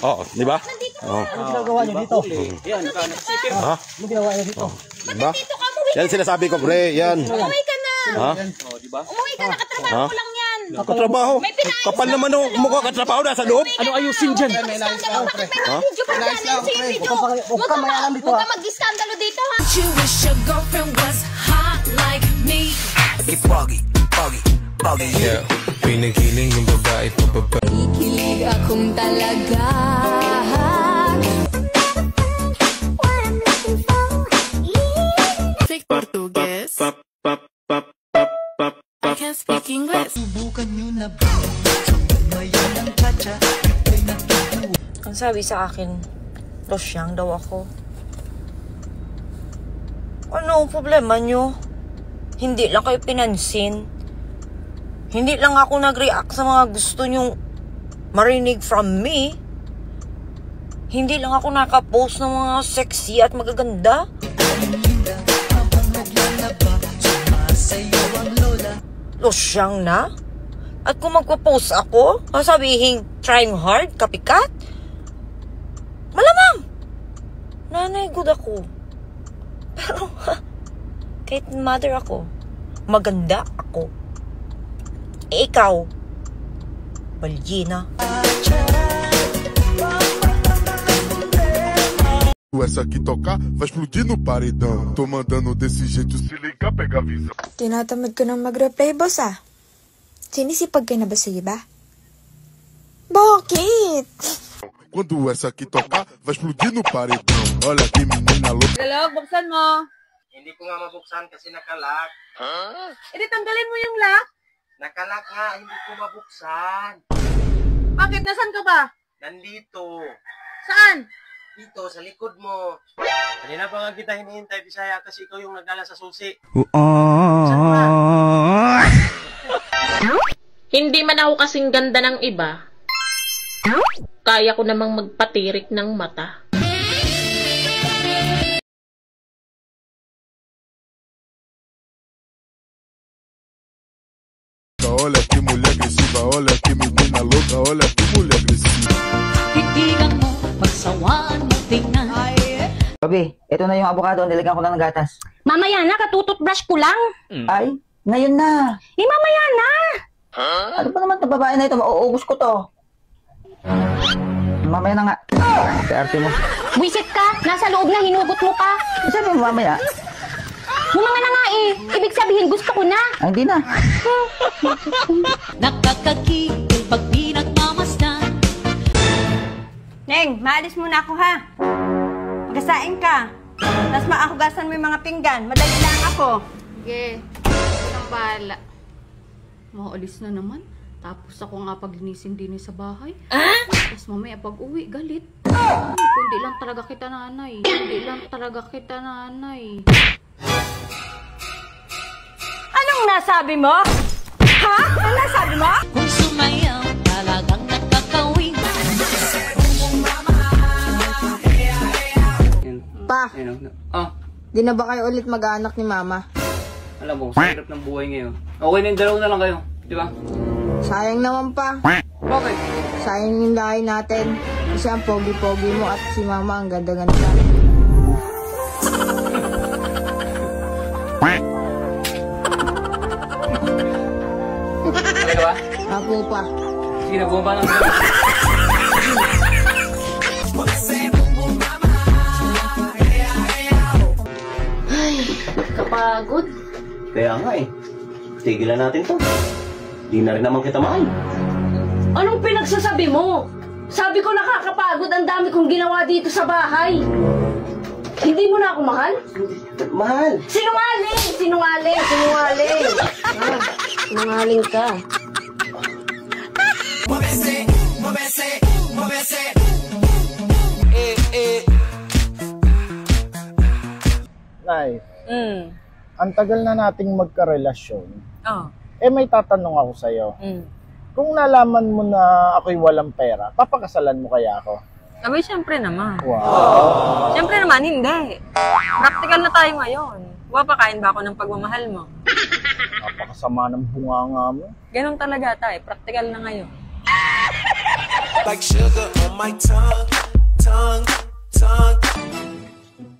Oo, di ba? Oo. Ano ginagawa niyo dito? Yan, nagsipir. Ha? Ano ginagawa niyo dito? Diba? Yan sinasabi ko, pre. Yan. Umuwi ka na. Ha? Oh, di ba? Umuwi ka na, katrabaho ko lang yan. Katrabaho? Kapal naman o mukha katrabaho nasa loob. Ano ayusin dyan? May skandalo, bakit may mga video pa namin sa video? Huwag ka mag-iskandalo dito, ha? You wish your girlfriend was hot like me. Yeah, pinigiling yung babae pababa. Ikilig akong talaga. Speak Portuguese. I can't speak English. Ang sabi sa akin, losyang daw ako. Ano ang problema nyo? Hindi lang kayo pinansin. Hindi lang ako nag-react sa mga gusto nyong marinig from me. Hindi lang ako nakapost ng mga sexy at magaganda. Losyang na? At kung magpo-post ako, sasabihin trying hard, kapikat? Malamang! Nanay, good ako. Pero, kahit mother ako, maganda ako. Eh, ikaw, baljina. Essa que tocar vai explodir no paredão. Tô mandando desse jeito, se ligar, pega a visão. Tinatamad ko nang mag-reply, boss ah. Sinisipag ka na ba sa iba? Bakit? Quando essa que tocar vai explodir no paredão. Olha que menina louca. Hello, buksan mo. Hindi ko nga mabuksan kasi nakalak. Edi, tanggalin mo yung lock. Nakalak nga, hindi ko mabuksan. Bakit? Nasaan ka ba? Nandito. Saan? Dito, sa likod mo. Kanina pa nga kita hinihintay, Bisaya, kasi ikaw yung nagdala sa susi. Hindi man ako kasing ganda ng iba. Kaya ko namang magpatirik ng mata. Olha que mulher agressiva, olha que menina louca, olha que mulher agressiva. Higigan mo, pagsawaan mo tingnan. Gabi, ito na yung avocado, nilagyan ko na ng gatas. Mamaya na, katututbrush ko lang. Ay, ngayon na. Eh, mamaya na. Ano pa naman ito, babae na ito, mauubos ko to. Mamaya na nga. Arte mo. Wisit ka, nasa loob na, hinugot mo pa. Sabi mo mamaya. Mga na nga eh. Ibig sabihin, gusto ko na. Ay, hindi na. Nakakakigil pag di nagmamasdan. Neng, maalis muna ako ha. Magasain ka. Tapos maahugasan mo yung mga pinggan. Madali lang ako. Sige, ako nang bahala. Maalis na naman. Tapos ako nga paglinisin din sa bahay. Tapos mamaya pag uwi, galit. Kundi lang talaga kita nanay. Kundi lang talaga kita nanay. Anong nasabi mo? Ha? Anong nasabi mo? Kung sumayaw, talagang nakakawin. Pa, Di na ba kayo ulit mag-aanak ni Mama? alam mo, sa hirap ng buhay ngayon. Okay na yung dalawa na lang kayo, di ba? Sayang naman pa. Bakit? Sayang yung lahi natin. Kasi ang pogi-pogi mo at si Mama ang ganda-ganda. Ano ba? Apo pa. Sige na, bumaba lang. Kapagod. Kaya nga eh. Tigilan natin to. Di na rin naman kita mahal. Anong pinagsasabi mo? Sabi ko nakakapagod, ang dami kong ginawa dito sa bahay. Hindi mo na ako mahal? Mahal! Sinungaling! Sinungaling! Sinungaling! Sinungaling ka. Nay, ang tagal na nating magkarelasyon. Oh. Eh may tatanong ako sa'yo. Kung nalaman mo na ako'y walang pera, papakasalan mo kaya ako? Sabi, syempre naman. Wow. Syempre naman, hindi. Practical na tayo ngayon. Wapakain ba ako ng pagmamahal mo? Napakasama ng bunganga mo. Ganun talaga tayo. Practical na ngayon. Like sugar on my tongue, tongue, tongue.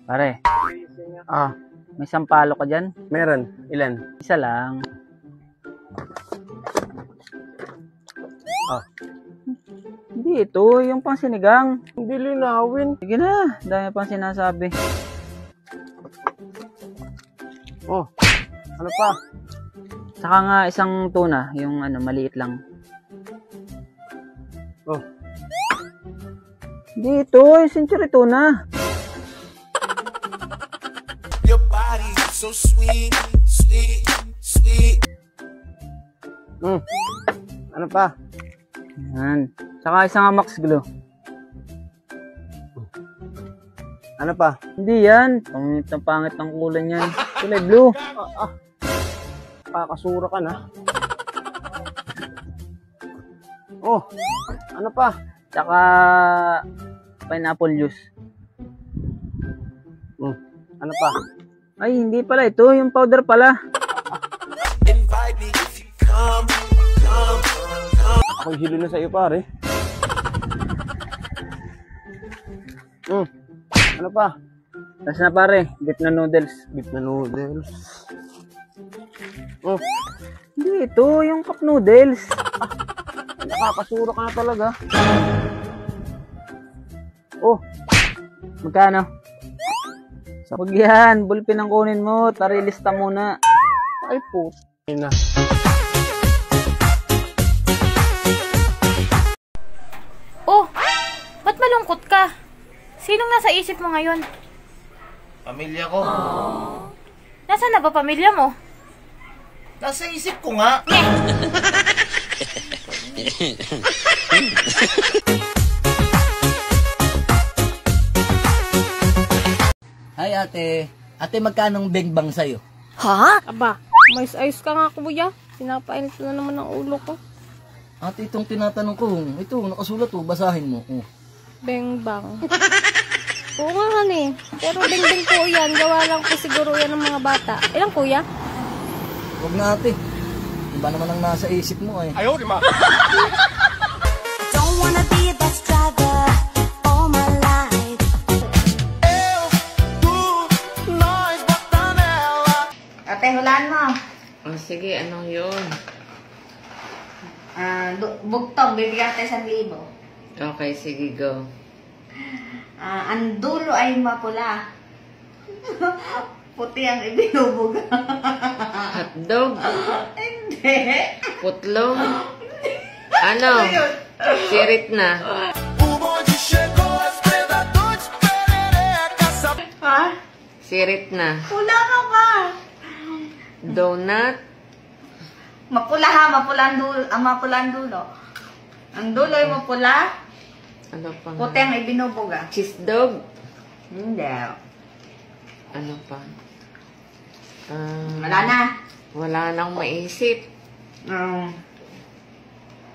Pare, may sampalo ka dyan? Meron. Ilan? Isa lang. Hindi, ito yung pang sinigang. Hindi linawin. Sige na, dami pang sinasabi. Ano pa? Saka nga isang tuna, yung maliit lang. Hindi, ito yung century tuna. Your body so sweet, sweet, sweet. Ano pa? Yan. Saka isang Max Glow. Ano pa? Hindi yan. Pangit ng kulay niyan. Kulay blue. Kakasura ka na. Ano pa? Saka pineapple juice. Ano pa? Ay, hindi pala. Ito yung powder pala. Invite me if you come, come, come. Ako'y hilo na sa iyo, pare. Ano pa? Tapos na pare, beef na noodles. Beef na noodles. Hindi, ito yung cup noodles. Nakakasura ka na talaga. Magkano? Huwag yan, bulpin ang kunin mo. Tarilista muna. Ay po. Na. Ba't malungkot ka? Sinong nasa isip mo ngayon? Pamilya ko. Nasaan na ba pamilya mo? Nasa isip ko nga. Hi ate. Ate, magkanong bengbang sa'yo? Ha? Aba, may ayos ka nga kuya. Pinapainit na naman ang ulo ko. Ate, itong tinatanong ko, ito, nakasulat basahin mo. Bengbang. Oo nga hani. Pero bengbang po yan. Gawa lang po siguro yan ng mga bata. Ilang kuya? Huwag na ate. Iba naman ang nasa isip mo eh. Ayaw, di ma. Don't wanna be a bus driver all my life. Ate, hulaan mo. Sige, anong yun? Bugtong, bibigyan tayo 1,000. Okay, sige, go. Ang dulo ay mapula. Puti ang ibinubuga. Hotdog? Hindi. Putlong? Ano? Sirit na. Ha? Sirit na. Pula ka pa. Donut? Mapula ha, mapula ang dulo. Ang dulo ay mapula. Ano pa? Puti ang ibinubuga. Cheese dog? Hindi. Ano pa? Wala na. Wala nang maisip.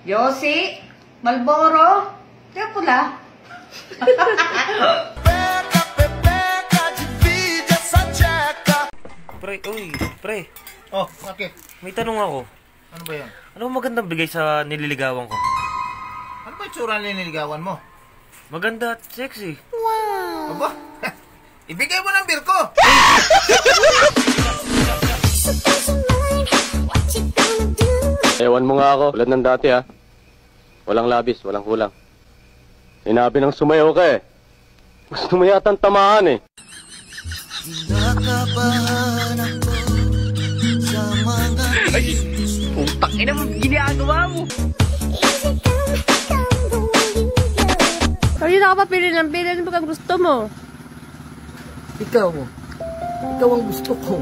Yossi, Malboro, kaya pula. Pre. Bakit? May tanong ako. Ano ba yan? Ano magandang bigay sa nililigawan ko? Ano ba yung tsura nililigawan mo? Maganda at sexy. Aba, ibigay mo ng beer ko! Ewan mo nga ako, tulad ng dati ha. Walang labis, walang kulang. Sinabi ng sumayaw ka eh. Gusto mo yatang tamaan eh. Nakabahan ako sa mga Putang ina mo, ginagawa mo. Kanina ka pa pili ng pili. Ano ba gusto mo? Ikaw ang gusto ko.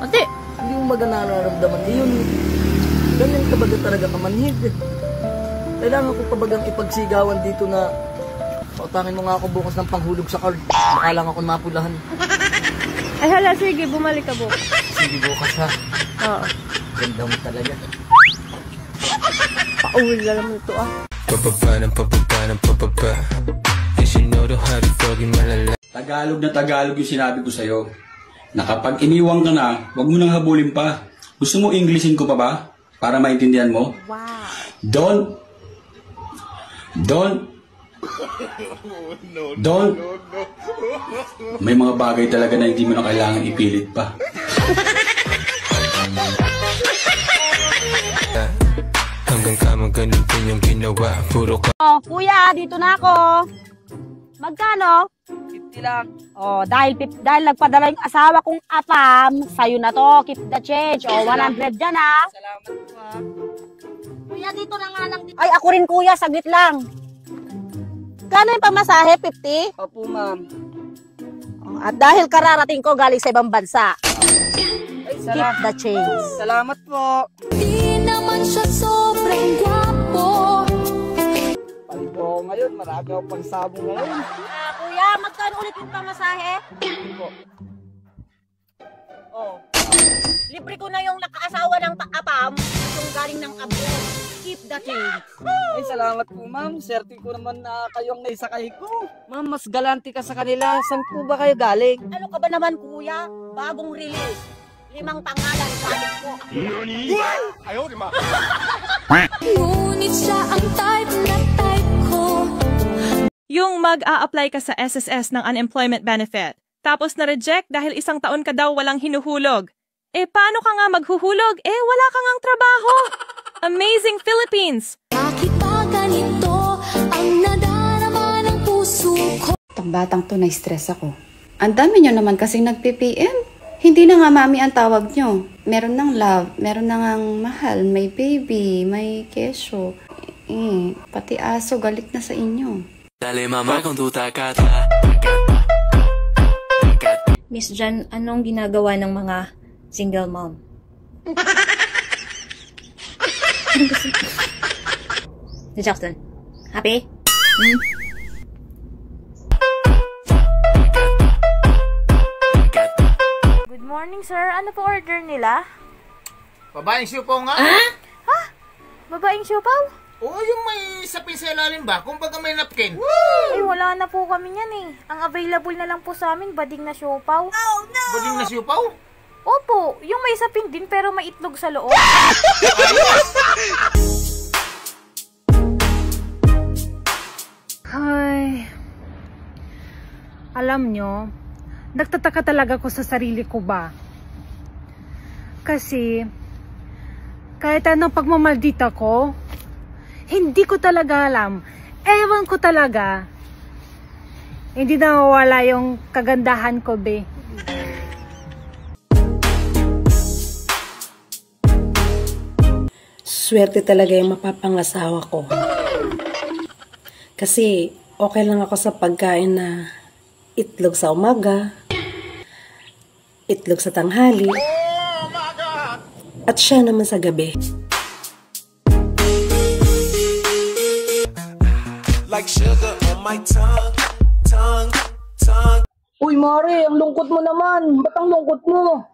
Ate! Hindi mo nararamdaman yun. Ganyan ka baga talaga kamanhid. Kailangan ko pa bagang ipagsigawan dito na pautangin mo nga ako bukas ng panghulog sa card. Baka lang ako mapulahan. Ay hala, sige, bumalik ka bukas. Sige bukas ha. Oo. Ganda mo talaga. Pauwi na naman ito ah. Yes, you know the how to doggy malala. Tagalog na Tagalog yung sinabi ko sa'yo. Na kapag iniwang ka na, huwag mo nang habulin pa. Gusto mo Englishin ko pa ba? Para maintindihan mo? Wow. Don't. May mga bagay talaga na hindi mo na kailangan ipilit pa. Hanggang kama ganun din yung ginawa. Puro ka. Oh, kuya, dito na ako. Magkano? 50 lang. Oh, dahil nagpadala yung asawa kong apam, sa'yo na to, keep the change. Oh, 100 dyan ha. Salamat po ha. Kuya, dito na nga lang. Ay, ako rin kuya, saglit lang. Kano yung pamasahe? 50? Opo, ma'am. Oh, at dahil kararating ko galing sa ibang bansa. Ay, keep the change. Salamat po. Di naman siya sobrang gwapo. Palito ngayon, marami ako pang sabong ngayon. Kuya, magkano ulit yung pamasahe? Oh. Libre ko na yung nakaasawa ng apam, yung galing ng abroad. Keep the change. Ay, salamat po, ma'am. Swerte ko naman na kayong naisakay ko. Ma'am, mas galante ka sa kanila. Saan po ba kayo galing? Ano ka ba naman, kuya? Bagong release. 5 pangalan galing ko. Ayaw, di ma. Ngunit siya ang type na type ko. Yung mag-a-apply ka sa SSS ng unemployment benefit, tapos na-reject dahil 1 taon ka daw walang hinuhulog. Eh, paano ka nga maghuhulog? Eh, wala ka ngang trabaho. Amazing Philippines! Bakit ba ganito ang nadarama ng puso ko? Itong batang to, na-stress ako. Ang dami nyo naman kasing nag-PPM. Hindi na nga mami ang tawag nyo. Meron ng love, meron na ngang mahal, may baby, may kesyo. Pati aso galit na sa inyo. Dale mama kung tutakata. Miss Jan, anong ginagawa ng mga single mom? Si Jackson, happy? Good morning, sir. Ano po order nila? Babaeng siupaw nga. Ha? Babaeng siupaw? Oo, yung may sapin sa ilalim ba? Kumbaga may napkin. Eh, wala na po kami yan eh. Ang available na lang po sa amin, bading na siupaw. Oh, no! Bading na siupaw? Opo, yung may sapin din pero may itlog sa loob. Ay, alam nyo, nagtataka talaga ko sa sarili ko ba? Kasi, kahit anong pagmamaldita ko, hindi ko talaga alam. Ewan ko talaga. Hindi nawawala yung kagandahan ko, be. Swerte talaga yung mapapangasawa ko. Kasi okay lang ako sa pagkain na itlog sa umaga, itlog sa tanghali, at siya naman sa gabi. Like sugar on my tongue, tongue, tongue. Uy, Mare, ang lungkot mo naman. Ba't ang lungkot mo?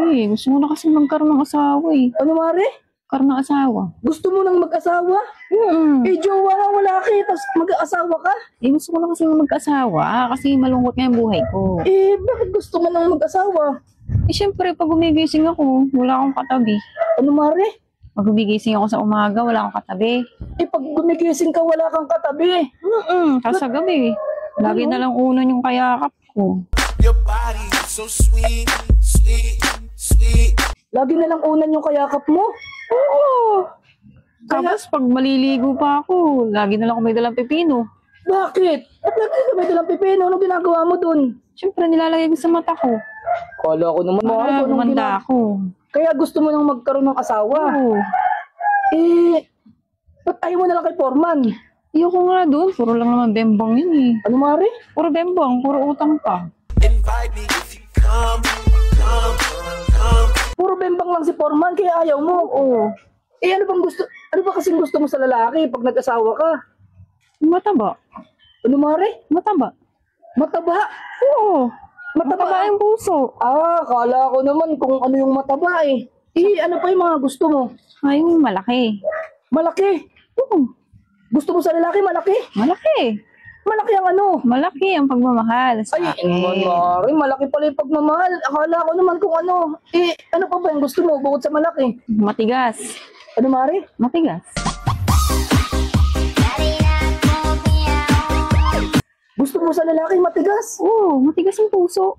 Eh, gusto mo na kasi magkaroon ng asawa eh. Ano, Mare? Karoon ng asawa. Gusto mo nang mag-asawa? Eh, jowa nga wala ka, tapos mag-asawa ka? Eh, gusto ko na kasi mag-asawa kasi malungkot nga yung buhay ko. Eh, bakit gusto mo nang mag-asawa? Eh, syempre, pag gumigising ako, wala akong katabi. Ano, Mare? Pag gumigising ako sa umaga, wala akong katabi. Eh, pag gumigising ka, wala kang katabi. Tapos sa gabi, lagi na lang unan yung kayakap ko. Your body so sweet, sweet, sweet. Lagi na lang unan yung kayakap mo? Oo. Tapos pag maliligo pa ako, lagi na lang ako may dalang pipino. Bakit? At lagi ka may dalang pipino? Anong ginagawa mo dun? Siyempre, nilalagay ko sa mata ko. Kala ko naman gumanda ako. Kaya gusto mo nang magkaroon ng asawa? Oo. Eh, ba't ayaw mo na lang kay Foreman? Ayoko nga doon. Puro lang naman bembang yun eh. Ano, Mare? Puro bembang, puro utang pa. Invite me if you come, come, come. Puro bembang lang si Foreman, kaya ayaw mo. Oo. Eh, ano ba kasing gusto mo sa lalaki pag nag-asawa ka? Mataba. Ano, Mare? Mataba. Mataba? Oo. Mataba yung puso. Ah, kala ko naman kung ano yung mataba eh. Eh, ano pa yung mga gusto mo? Ay, malaki. Malaki? Oo. Gusto mo sa lalaki, malaki? Malaki. Malaki ang ano? Malaki ang pagmamahal sa akin. Ay, Mare, malaki pala yung pagmamahal. Akala ko naman kung ano. Eh, ano pa ba yung gusto mo bukod sa malaki? Matigas. Ano, Mare? Matigas. mo sa lalaki, matigas. Oo, matigas yung puso.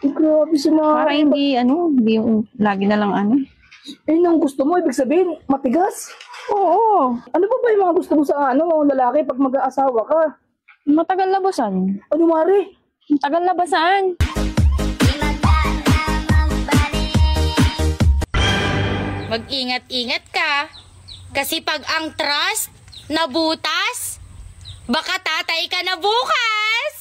Grabe si Mare. Para hindi yung lagi na lang Ang gusto mo, ibig sabihin, matigas? Oo. Ano ba yung mga gusto mo sa lalaki pag mag-aasawa ka? Matagal labasan. Ano, Mare? Matagal labasan. Mag-ingat-ingat ka. Kasi pag ang trust nabutas, baka tatay ka na bukas.